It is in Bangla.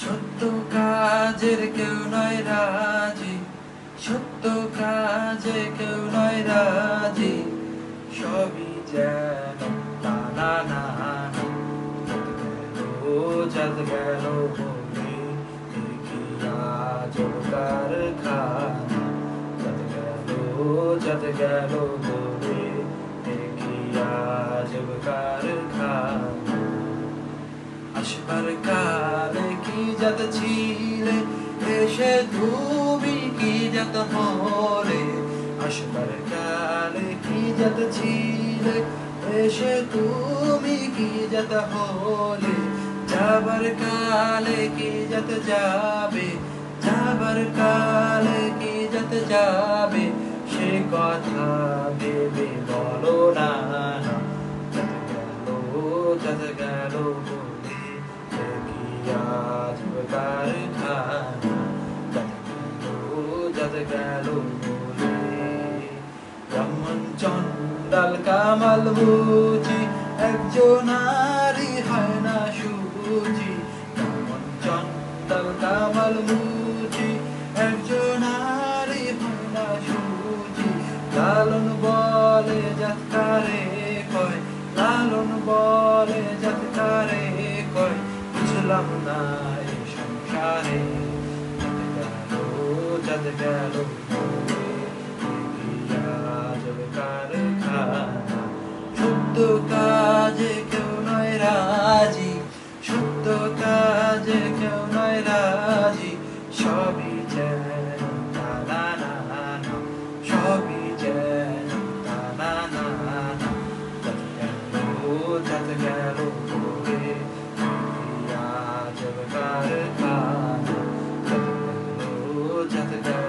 সত্য কাজের কেউ নয় রাজি, সত্য কাজে কেউ নয় রাজি, সবই যেন টানা না চাঁদ গেল বলে দেখি আজব কারখানা, চাঁদ গেল বলে দেখি আজব কারখানা। আসবার কালে কি যত ছিলে এসে তুমি কি যত হলে, আসবার কালে কি যত ছিলে এসে তুমি কি যত হলে, যাবার কালে কি যত যাবে, যাবার কালে কি যত যাবে, সে কথা ভেবে বলো না। যত গেল বলে দেখি আজব কারখানা, যত গেল বলে। ব্রাহ্মণ চন্ডাল কামাল বুঝি একজনারই হয় না সুজি, ব্রাহ্মণ চন্ডাল কামাল বুঝি একজনারই হয় না সুজি। লালন বলে যাত্রারে কয়, লালন বলে যাত্রারে কয়, বুঝলাম না এই সংসারে। যত গেল আজব কারখানা, সত্য কাজে কেউ নয় রাজি, সত্য কাজে কেউ নয় রাজি, সবই যেন টানা না, সবই যেন টানা না। যত গেল বলে আজব কারখানা, যত গেল